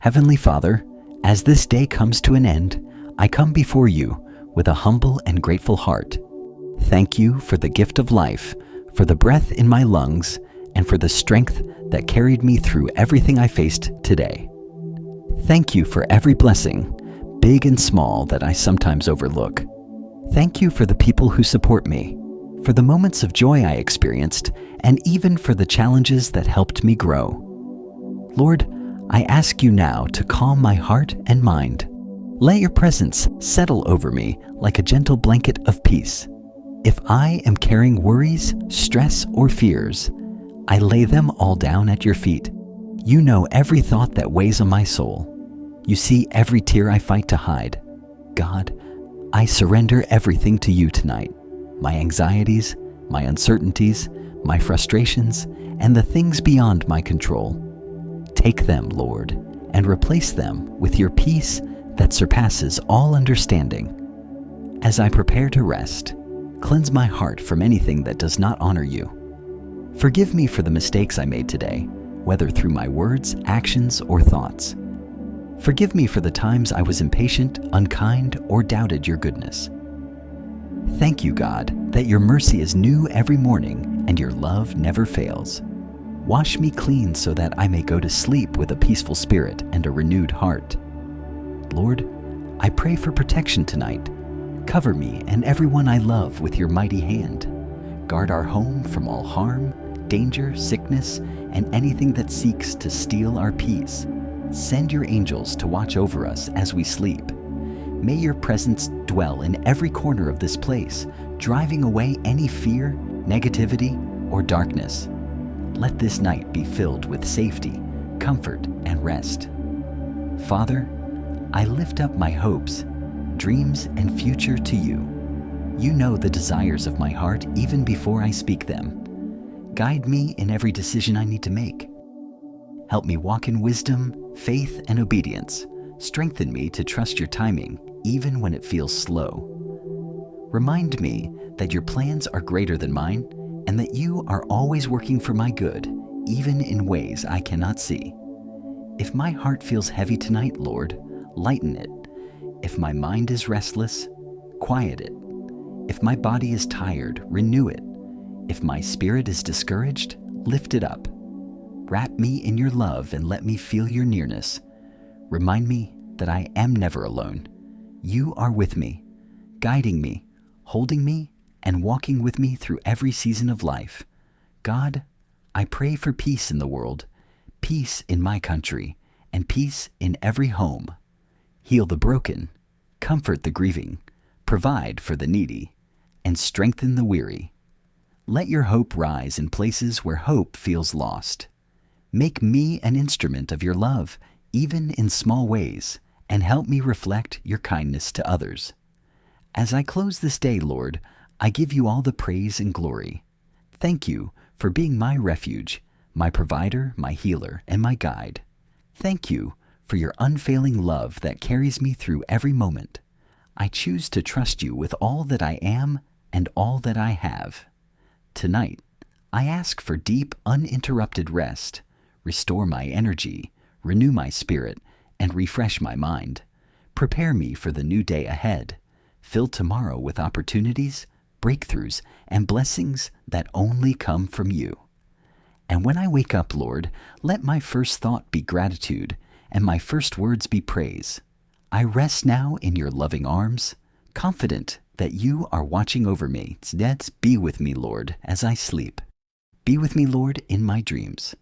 Heavenly Father, as this day comes to an end, I come before you with a humble and grateful heart. Thank you for the gift of life, for the breath in my lungs, and for the strength that carried me through everything I faced today. Thank you for every blessing, big and small, that I sometimes overlook. Thank you for the people who support me, for the moments of joy I experienced, and even for the challenges that helped me grow. Lord, I ask you now to calm my heart and mind. Let your presence settle over me like a gentle blanket of peace. If I am carrying worries, stress, or fears, I lay them all down at your feet. You know every thought that weighs on my soul. You see every tear I fight to hide. God, I surrender everything to you tonight. My anxieties, my uncertainties, my frustrations, and the things beyond my control. Take them, Lord, and replace them with your peace that surpasses all understanding. As I prepare to rest, cleanse my heart from anything that does not honor you. Forgive me for the mistakes I made today, whether through my words, actions, or thoughts. Forgive me for the times I was impatient, unkind, or doubted your goodness. Thank you, God, that your mercy is new every morning and your love never fails. Wash me clean so that I may go to sleep with a peaceful spirit and a renewed heart. Lord, I pray for protection tonight. Cover me and everyone I love with your mighty hand. Guard our home from all harm, danger, sickness, and anything that seeks to steal our peace. Send your angels to watch over us as we sleep. May your presence dwell in every corner of this place, driving away any fear, negativity, or darkness. Let this night be filled with safety, comfort, and rest. Father, I lift up my hopes, dreams, and future to you. You know the desires of my heart even before I speak them. Guide me in every decision I need to make. Help me walk in wisdom, faith, and obedience. Strengthen me to trust your timing, even when it feels slow. Remind me that your plans are greater than mine, and that you are always working for my good, even in ways I cannot see. If my heart feels heavy tonight, Lord, lighten it. If my mind is restless, quiet it. If my body is tired, renew it. If my spirit is discouraged, lift it up. Wrap me in your love and let me feel your nearness. Remind me that I am never alone. You are with me, guiding me, holding me, and walking with me through every season of life. God, I pray for peace in the world, peace in my country, and peace in every home. Heal the broken, comfort the grieving, provide for the needy, and strengthen the weary. Let your hope rise in places where hope feels lost. Make me an instrument of your love, even in small ways, and help me reflect your kindness to others. As I close this day, Lord, I give you all the praise and glory. Thank you for being my refuge, my provider, my healer, and my guide. Thank you for your unfailing love that carries me through every moment. I choose to trust you with all that I am and all that I have. Tonight, I ask for deep, uninterrupted rest. Restore my energy, renew my spirit, and refresh my mind. Prepare me for the new day ahead. Fill tomorrow with opportunities, breakthroughs, and blessings that only come from you. And when I wake up, Lord, let my first thought be gratitude and my first words be praise. I rest now in your loving arms, confident that you are watching over me. Let's be with me, Lord, as I sleep. Be with me, Lord, in my dreams.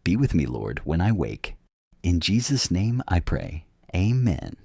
Be with me, Lord, when I wake. In Jesus' name I pray. Amen.